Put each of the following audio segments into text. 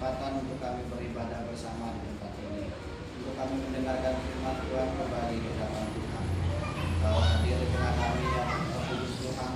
kesempatan untuk kami beribadah bersama di tempat ini, untuk kami mendengarkan firman Tuhan kembali di hadapan Tuhan. Kau hadir di tengah kami yang kudus Tuhan,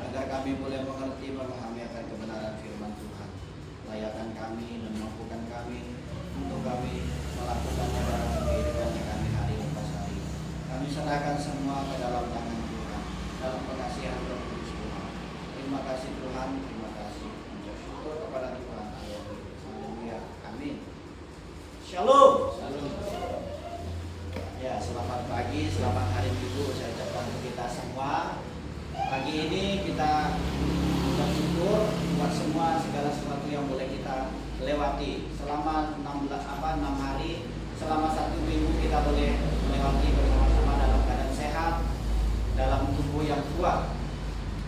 agar kami boleh mengerti memahami akan kebenaran firman Tuhan. Layakan kami dan mampukan kami untuk kami melakukannya dalam kehidupan kami hari lepas hari. Kami serahkan semua ke dalam tangan Tuhan, dalam pengasihan Roh Kudus Tuhan. Terima kasih Tuhan, terima kasih. Mengucap syukur kepada Tuhan. Haleluya. Amin. Shalom. Shalom. Ya, selamat pagi, selamat hari Minggu saya ucapkan untuk kita semua. Pagi ini kita mengucap syukur buat semua segala sesuatu yang boleh kita lewati selama 6 hari, selama 1 minggu kita boleh melewati bersama-sama dalam keadaan sehat, dalam tubuh yang kuat.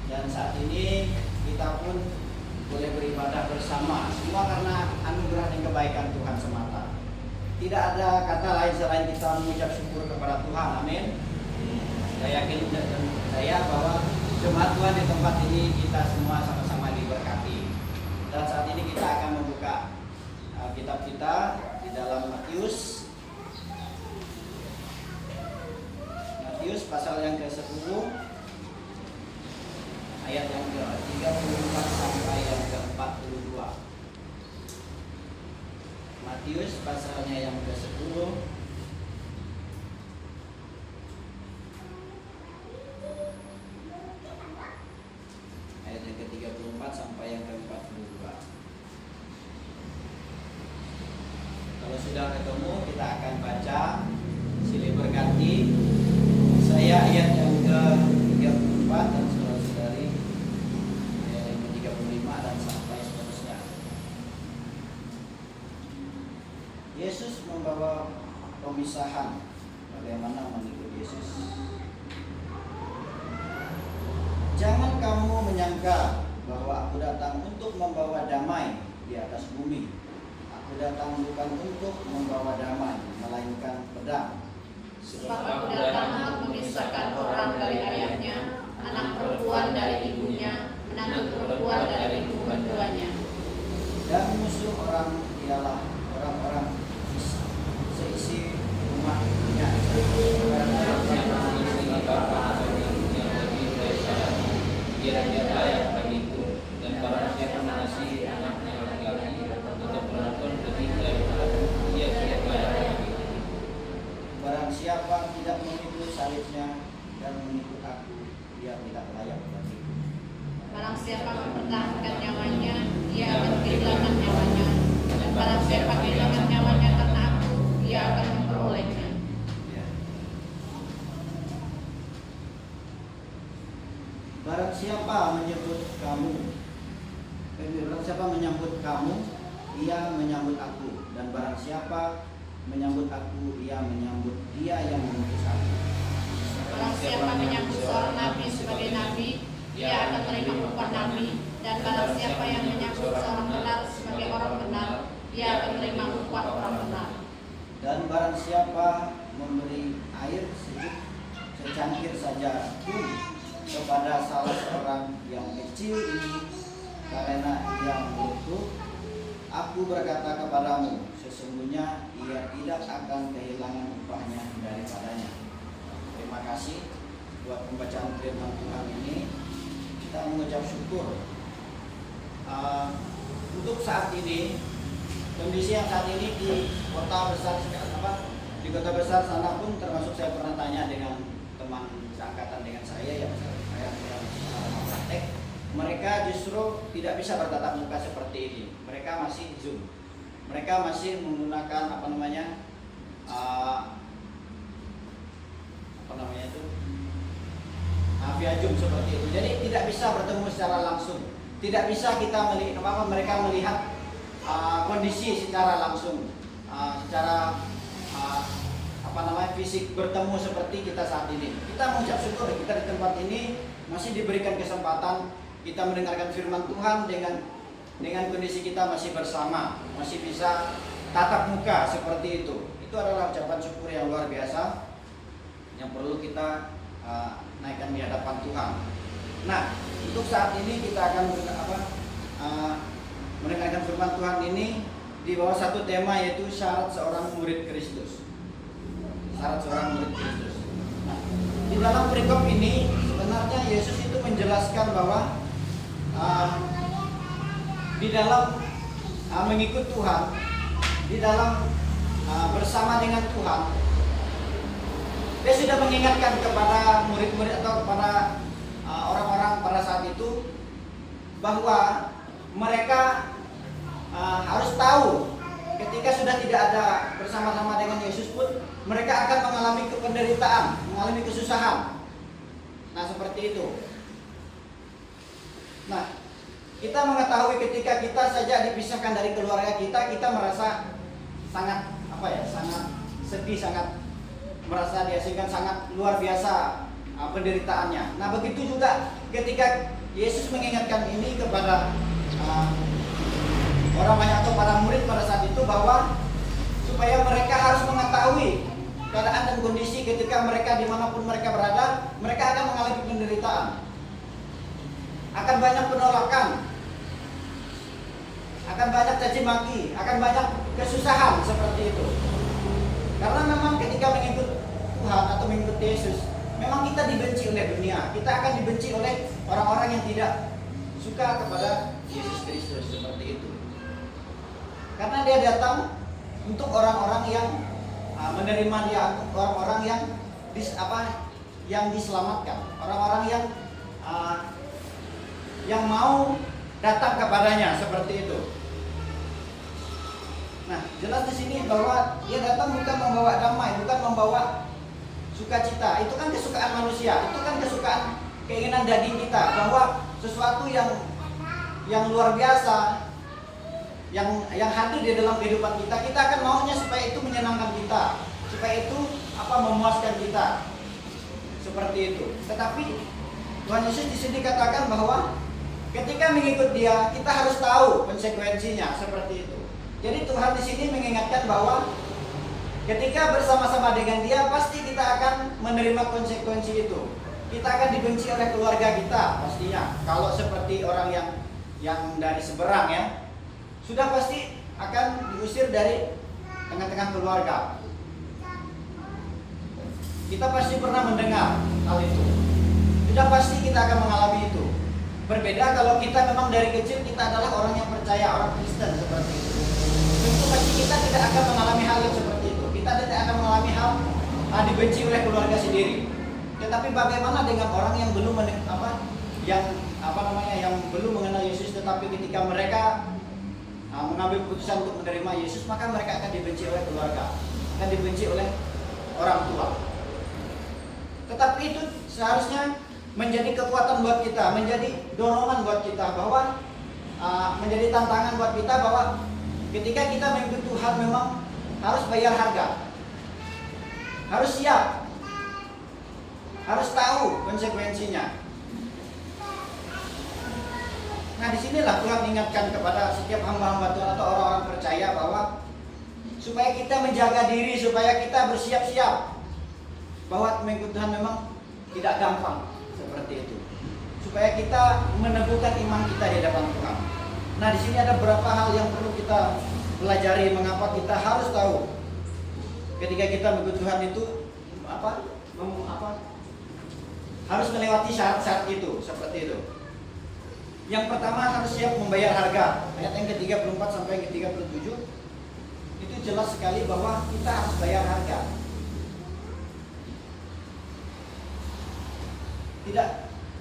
Dan saat ini kita pun boleh beribadah bersama, semua karena anugerah dan kebaikan Tuhan semata. Tidak ada kata lain selain kita mengucap syukur kepada Tuhan. Amin. Saya yakin dan saya bahwa jemaat Tuhan di tempat ini kita semua sama-sama diberkati. Dan saat ini kita akan membuka kitab kita di dalam Matius pasal yang ke-10 ayat yang ke-34 sampai yang ke-42. Matius pasalnya yang ke-10 ayat yang ke-34 sampai yang ke-42. Kalau sudah ketemu kita akan baca, silih berganti. Saya ayat yang ke-34 dan saudara-saudari ayat yang ke-35 dan sampai seterusnya. Yesus membawa pemisahan. Bagaimana mengikut Yesus? Jangan kamu menyangka bahwa aku datang untuk membawa damai di atas bumi. Aku datang bukan untuk membawa damai, melainkan pedang. Sebab aku datang memisahkan orang dari ayahnya, anak perempuan dari ibunya, menantu perempuan dari ibu keduanya. Dan musuh orang ialah orang-orang seisi rumahnya. Dia layak bagiku, dan barang siapa mengasihi anaknya laki-laki atau perempuan lebih daripada dia tidak layak bagiku. Barang siapa tidak memikul salibnya dan mengikut aku, dia tidak layak bagiku. Barang siapa mempertahankan nyawanya, dia akan kehilangan nyawanya. Dan barang siapa kehilangan nyawanya karena aku, dia akan memperolehnya. Barang siapa menyambut kamu, ia menyambut aku, dan barang siapa menyambut aku, ia menyambut dia yang mengutus aku. Barang siapa menyambut seorang nabi sebagai nabi, dia akan menerima upah nabi. Dan barang siapa yang menyambut seorang benar sebagai orang benar, dia akan menerima upah orang benar. Dan barang siapa memberi air sejuk secangkir saja pun kepada salah seorang yang kecil ini karena ia mengutuk, aku berkata kepadamu, sesungguhnya ia tidak akan kehilangan upahnya daripadanya. Terima kasih buat pembacaan firman Tuhan ini. Kita mengucap syukur untuk saat ini, kondisi yang saat ini di kota besar di kota besar sana pun, termasuk saya pernah tanya dengan teman seangkatan dengan saya yang saya praktek, mereka justru tidak bisa bertatap muka seperti ini. Mereka masih Zoom, mereka masih menggunakan via Zoom seperti itu. Jadi tidak bisa bertemu secara langsung, tidak bisa kita mereka melihat kondisi secara langsung, secara fisik bertemu seperti kita saat ini. Kita mengucap syukur kita di tempat ini masih diberikan kesempatan kita mendengarkan firman Tuhan dengan kondisi kita masih bersama, masih bisa tatap muka seperti itu. Itu adalah ucapan syukur yang luar biasa yang perlu kita naikkan di hadapan Tuhan. Nah, untuk saat ini kita akan mendengarkan firman Tuhan ini di bawah satu tema, yaitu syarat seorang murid Kristus. Syarat seorang murid Kristus. Nah, di dalam perikop ini sebenarnya Yesus itu menjelaskan bahwa di dalam mengikut Tuhan, di dalam bersama dengan Tuhan, dia sudah mengingatkan kepada murid-murid atau kepada orang-orang pada saat itu bahwa mereka harus tahu ketika sudah tidak ada bersama-sama dengan Yesus pun mereka akan mengalami penderitaan, mengalami kesusahan. Nah, seperti itu. Nah, kita mengetahui ketika kita saja dipisahkan dari keluarga kita, kita merasa sangat sangat sedih, sangat merasa diasingkan, sangat luar biasa penderitaannya. Nah, begitu juga ketika Yesus mengingatkan ini kepada orang banyak atau para murid pada saat itu, bahwa supaya mereka harus mengetahui keadaan dan kondisi ketika mereka dimanapun mereka berada, mereka akan mengalami penderitaan, akan banyak penolakan, akan banyak caci maki, akan banyak kesusahan seperti itu. Karena memang ketika mengikut Tuhan atau mengikut Yesus, memang kita dibenci oleh dunia, kita akan dibenci oleh orang-orang yang tidak suka kepada Yesus Kristus, seperti itu. Karena dia datang untuk orang-orang yang menerima dia, orang-orang yang yang diselamatkan, orang-orang yang mau datang kepadanya, seperti itu. Nah, jelas di sini bahwa dia datang bukan membawa damai, bukan membawa sukacita. Itu kan kesukaan manusia, itu kan kesukaan keinginan daging kita, bahwa sesuatu yang luar biasa yang hadir di dalam kehidupan kita, kita akan maunya supaya itu menyenangkan kita, supaya itu memuaskan kita, seperti itu. Tetapi Tuhan Yesus di sini katakan bahwa ketika mengikut Dia, kita harus tahu konsekuensinya, seperti itu. Jadi Tuhan di sini mengingatkan bahwa ketika bersama-sama dengan Dia, pasti kita akan menerima konsekuensi itu. Kita akan dibenci oleh keluarga kita, pastinya. Kalau seperti orang yang dari seberang, ya, sudah pasti akan diusir dari tengah-tengah keluarga. Kita pasti pernah mendengar hal itu. Sudah pasti kita akan mengalami itu. Berbeda kalau kita memang dari kecil kita adalah orang yang percaya, orang Kristen, seperti itu. Tentu pasti kita tidak akan mengalami hal yang seperti itu. Kita tidak akan mengalami hal dibenci oleh keluarga sendiri. Tetapi bagaimana dengan orang yang belum yang belum mengenal Yesus, tetapi ketika mereka mengambil keputusan untuk menerima Yesus, maka mereka akan dibenci oleh keluarga, akan dibenci oleh orang tua. Tetapi itu seharusnya menjadi kekuatan buat kita, menjadi dorongan buat kita, bahwa menjadi tantangan buat kita, bahwa ketika kita mengikut Tuhan memang harus bayar harga, harus siap, harus tahu konsekuensinya. Nah, disinilah Tuhan ingatkan kepada setiap hamba-hamba Tuhan atau orang-orang percaya bahwa supaya kita menjaga diri, supaya kita bersiap-siap, bahwa mengikut Tuhan memang tidak gampang, seperti itu. Supaya kita meneguhkan iman kita di hadapan Tuhan. Nah, di sini ada beberapa hal yang perlu kita pelajari, mengapa kita harus tahu ketika kita mengikut Tuhan itu harus melewati syarat-syarat itu, seperti itu. Yang pertama, harus siap membayar harga. Ayat yang ke-34 sampai yang ke-37 itu jelas sekali bahwa kita harus bayar harga.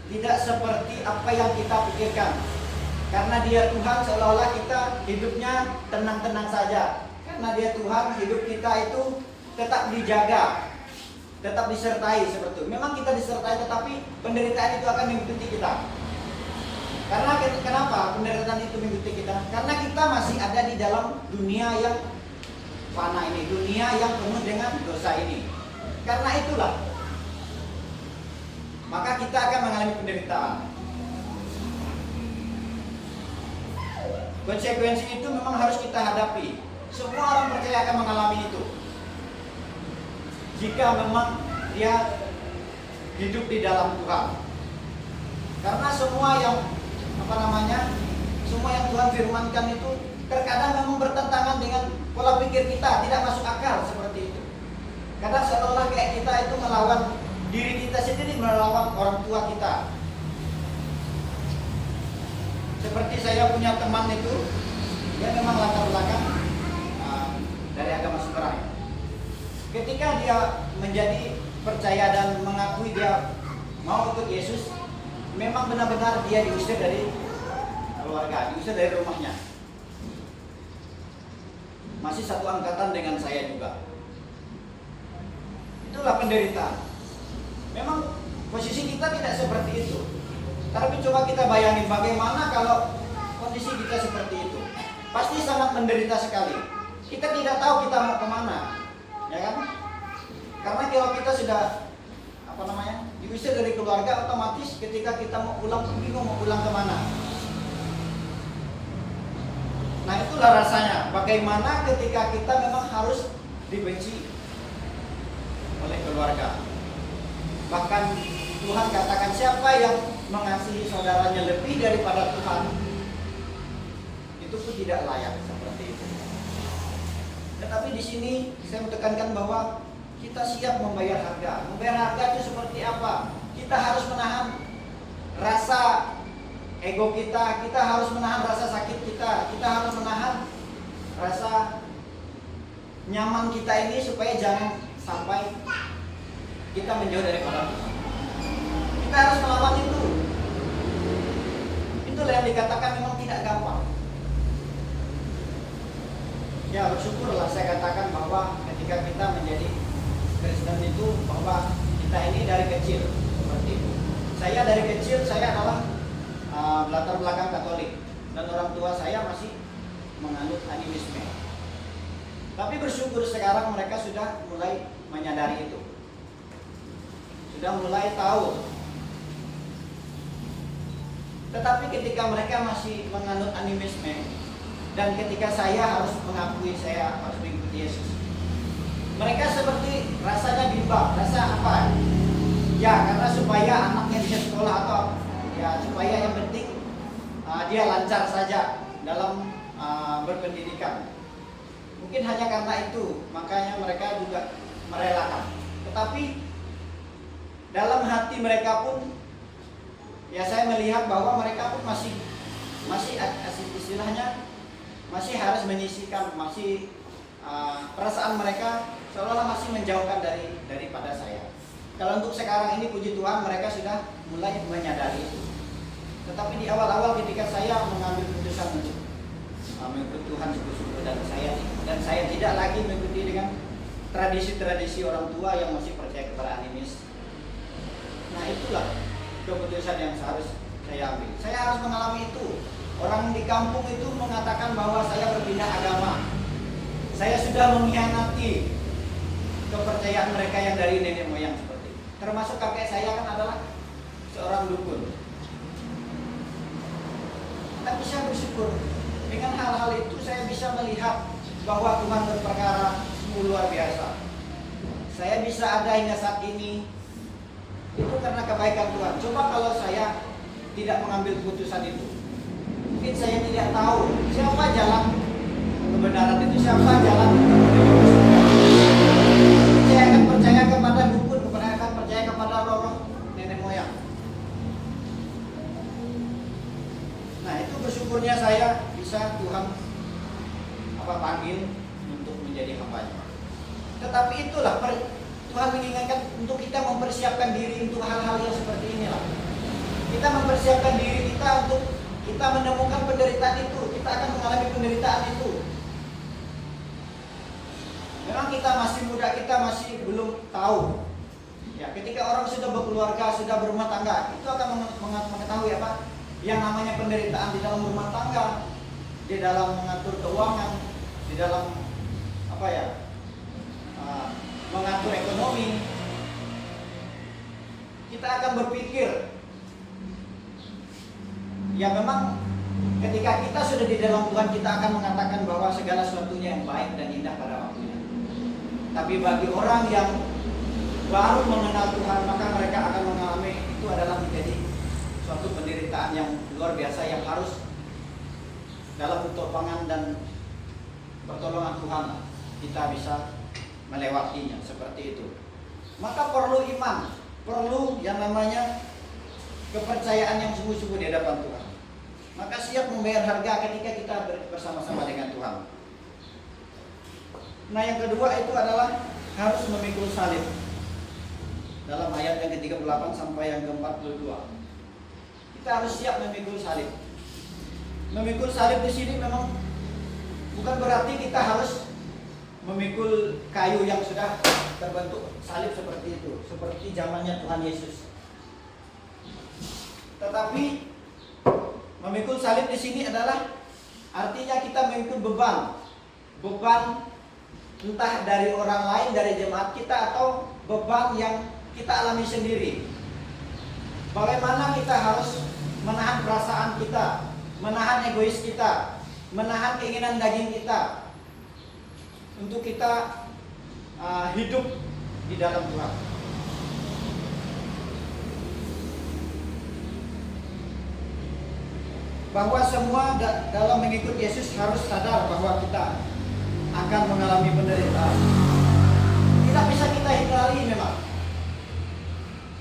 Tidak seperti apa yang kita pikirkan. Karena Dia Tuhan, seolah-olah kita hidupnya tenang-tenang saja. Karena Dia Tuhan, hidup kita itu tetap dijaga, tetap disertai, seperti itu. Memang kita disertai, tetapi penderitaan itu akan mengikuti kita. Karena kenapa penderitaan itu mengikuti kita? Karena kita masih ada di dalam dunia yang fana ini, dunia yang penuh dengan dosa ini. Karena itulah maka kita akan mengalami penderitaan. Konsekuensi itu memang harus kita hadapi. Semua orang percaya akan mengalami itu. Jika memang dia hidup di dalam Tuhan. Karena semua yang semua yang Tuhan firmankan itu Terkadang memang bertentangan dengan pola pikir kita, tidak masuk akal seperti itu. Kadang seolah kayak kita itu melawan diri kita sendiri, melawan orang tua kita. Seperti saya punya teman itu, dia memang latar belakang dari agama seberang. Ketika dia menjadi percaya dan mengakui dia mau ikut Yesus, memang benar-benar dia diusir dari keluarga, diusir dari rumahnya. Masih satu angkatan dengan saya juga. Itulah penderitaan. Memang posisi kita tidak seperti itu. Tapi coba kita bayangin bagaimana kalau kondisi kita seperti itu. Pasti sangat menderita sekali. Kita tidak tahu kita mau kemana, ya kan? Karena kalau kita sudah diusir dari keluarga, otomatis ketika kita mau pulang, bingung mau pulang kemana. Nah itulah rasanya. Bagaimana ketika kita memang harus dibenci oleh keluarga. Bahkan Tuhan katakan siapa yang mengasihi saudaranya lebih daripada Tuhan, itu pun tidak layak seperti itu. Tetapi di sini saya menekankan bahwa kita siap membayar harga. Membayar harga itu seperti apa? Kita harus menahan rasa ego kita, kita harus menahan rasa sakit kita, kita harus menahan rasa nyaman kita ini supaya jangan sampai kita menjauh daripada Tuhan. Kita harus melawan itu. Itulah yang dikatakan memang tidak gampang. Ya bersyukurlah saya katakan bahwa ketika kita menjadi Kristen itu bahwa kita ini dari kecil seperti itu. Saya dari kecil saya adalah latar belakang Katolik dan orang tua saya masih menganut animisme. Tapi bersyukur sekarang mereka sudah mulai menyadari itu, sudah mulai tahu. Tetapi ketika mereka masih menganut animisme dan ketika saya harus mengakui saya harus mengikuti Yesus, mereka seperti rasanya bimbang, rasa apa? Ya karena supaya anaknya bisa sekolah atau ya supaya yang penting dia lancar saja dalam berpendidikan. Mungkin hanya karena itu makanya mereka juga merelakan. Tetapi dalam hati mereka pun ya saya melihat bahwa mereka pun masih istilahnya masih harus menyisihkan, masih perasaan mereka seolah-olah masih menjauhkan daripada saya. Kalau untuk sekarang ini puji Tuhan mereka sudah mulai menyadari itu. Tetapi di awal-awal ketika saya mengambil keputusan untuk mengikuti Tuhan sungguh-sungguh dan saya tidak lagi mengikuti dengan tradisi-tradisi orang tua yang masih percaya kepada animis. Nah itulah keputusan yang harus saya ambil. Saya harus mengalami itu. Orang di kampung itu mengatakan bahwa saya berpindah agama. Saya sudah mengkhianati kepercayaan mereka yang dari nenek moyang seperti itu. Termasuk kakek saya kan adalah seorang dukun. Tapi saya bersyukur dengan hal-hal itu saya bisa melihat bahwa Tuhan berperkara sungguh luar biasa. Saya bisa ada hingga saat ini itu karena kebaikan Tuhan. Coba kalau saya tidak mengambil keputusan itu, mungkin saya tidak tahu siapa jalan kebenaran itu, siapa jalan saya akan percaya kepada dukun, akan percaya kepada roh nenek moyang. Nah itu bersyukurnya saya bisa Tuhan panggil untuk menjadi hamba-Nya. Tetapi itulah Tuhan mengingatkan untuk kita mempersiapkan diri untuk hal-hal yang seperti inilah. Kita mempersiapkan diri kita untuk kita menemukan penderitaan itu. Kita akan mengalami penderitaan itu. Memang kita masih muda, kita masih belum tahu. Ya, ketika orang sudah berkeluarga, sudah berumah tangga, itu akan mengetahui apa yang namanya penderitaan di dalam rumah tangga, di dalam mengatur keuangan, di dalam mengatur ekonomi. Kita akan berpikir, ya memang ketika kita sudah di dalam Tuhan, kita akan mengatakan bahwa segala sesuatunya yang baik dan indah pada waktunya. Tapi bagi orang yang baru mengenal Tuhan, maka mereka akan mengalami itu adalah menjadi suatu penderitaan yang luar biasa yang harus dalam pertolongan dan pertolongan Tuhan kita bisa melewatinya seperti itu. Maka perlu iman, perlu yang namanya kepercayaan yang sungguh-sungguh di hadapan Tuhan. Maka siap membayar harga ketika kita bersama-sama dengan Tuhan. Nah, yang kedua itu adalah harus memikul salib. Dalam ayat yang ke-38 sampai yang ke-42. Kita harus siap memikul salib. Memikul salib di sini memang bukan berarti kita harus memikul kayu yang sudah terbentuk salib seperti itu, seperti zamannya Tuhan Yesus. Tetapi memikul salib di sini adalah artinya kita memikul beban entah dari orang lain, dari jemaat kita, atau beban yang kita alami sendiri. Bagaimana kita harus menahan perasaan kita, menahan egois kita, menahan keinginan daging kita, untuk kita hidup di dalam Tuhan. Bahwa semua dalam mengikut Yesus harus sadar bahwa kita akan mengalami penderitaan. Tidak bisa kita hindari memang.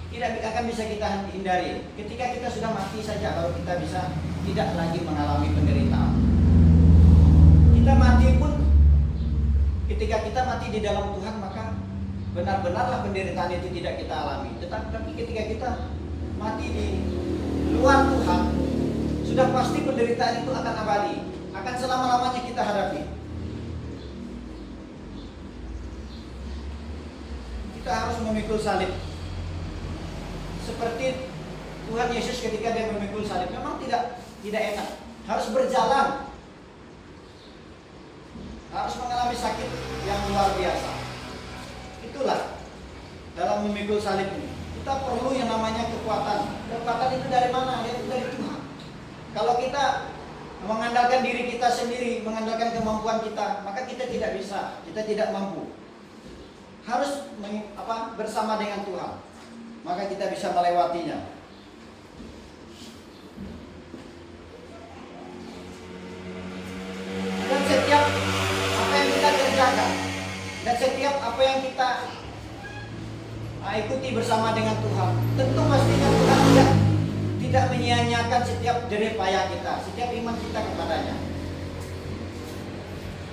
Tidak akan bisa kita hindari. Ketika kita sudah mati saja baru kita bisa tidak lagi mengalami penderitaan. Kita mati pun, ketika kita mati di dalam Tuhan, maka benar-benarlah penderitaan itu tidak kita alami. Tetapi ketika kita mati di luar Tuhan, sudah pasti penderitaan itu akan abadi, akan selama-lamanya kita hadapi. Kita harus memikul salib. Seperti Tuhan Yesus ketika dia memikul salib, memang tidak enak. Harus berjalan, harus mengalami sakit yang luar biasa. Itulah dalam memikul salib ini. Kita perlu yang namanya kekuatan. Kekuatan itu dari mana? Itu dari Tuhan. Kalau kita mengandalkan diri kita sendiri, mengandalkan kemampuan kita, maka kita tidak bisa, kita tidak mampu. Harus bersama dengan Tuhan, maka kita bisa melewatinya. Dan setiap apa yang kita kerjakan, dan setiap apa yang kita ikuti bersama dengan Tuhan, tentu pastinya Tuhan tidak menyia-nyiakan setiap jerih payah kita, setiap iman kita kepadanya.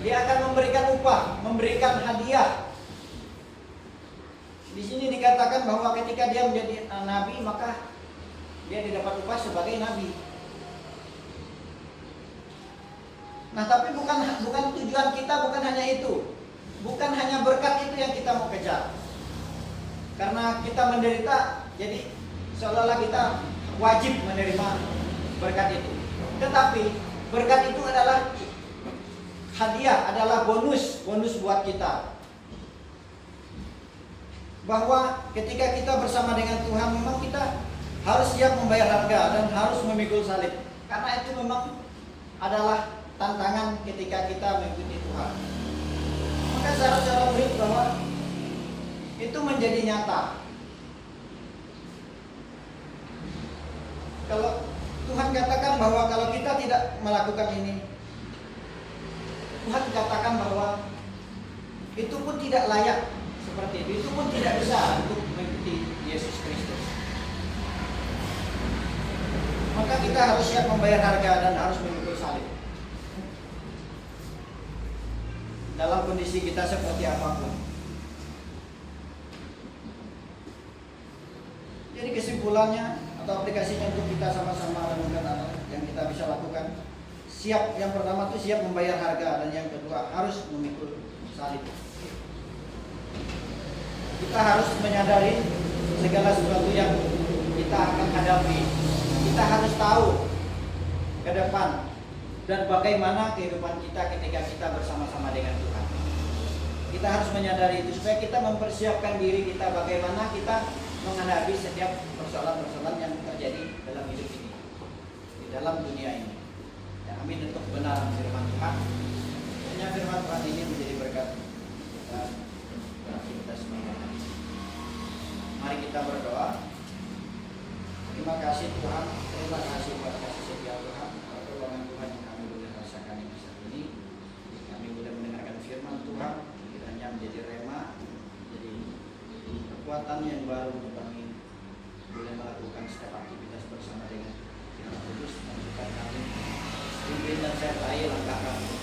Dia akan memberikan upah, memberikan hadiah. Di sini dikatakan bahwa ketika dia menjadi nabi, maka dia didapat upah sebagai nabi. Nah, tapi bukan tujuan kita, bukan hanya itu. Bukan hanya berkat itu yang kita mau kejar. Karena kita menderita, jadi seolah-olah kita wajib menerima berkat itu. Tetapi berkat itu adalah hadiah, adalah bonus buat kita. Bahwa ketika kita bersama dengan Tuhan, memang kita harus siap membayar harga dan harus memikul salib. Karena itu memang adalah tantangan ketika kita mengikuti Tuhan. Maka saudara-saudara murid, bahwa itu menjadi nyata. Kalau Tuhan katakan bahwa kalau kita tidak melakukan ini, Tuhan katakan bahwa itu pun tidak layak seperti itu pun tidak bisa untuk mengikuti Yesus Kristus. Maka kita harus siap membayar harga dan harus memikul salib. Dalam kondisi kita seperti apapun. Jadi kesimpulannya atau aplikasinya untuk kita sama-sama renungkan yang kita bisa lakukan. Siap, yang pertama itu siap membayar harga, dan yang kedua harus memikul salib. Kita harus menyadari segala sesuatu yang kita akan hadapi. Kita harus tahu ke depan dan bagaimana kehidupan kita ketika kita bersama-sama dengan Tuhan. Kita harus menyadari itu supaya kita mempersiapkan diri kita bagaimana kita menghadapi setiap persoalan-persoalan yang terjadi dalam hidup ini, di dalam dunia ini. Ya, amin, untuk benar firman Tuhan. Hanya firman Tuhan ini menjadi berkat bagi kita semua. Mari kita berdoa. Terima kasih Tuhan, terima kasih buat kasih setia Tuhan, pertolongan Tuhan yang kami boleh rasakan. kekuatan yang baru untuk kami boleh melakukan setiap aktivitas bersama dengan Tuhan Kudus. Menunjukkan kami, pimpin dan sertai langkah kami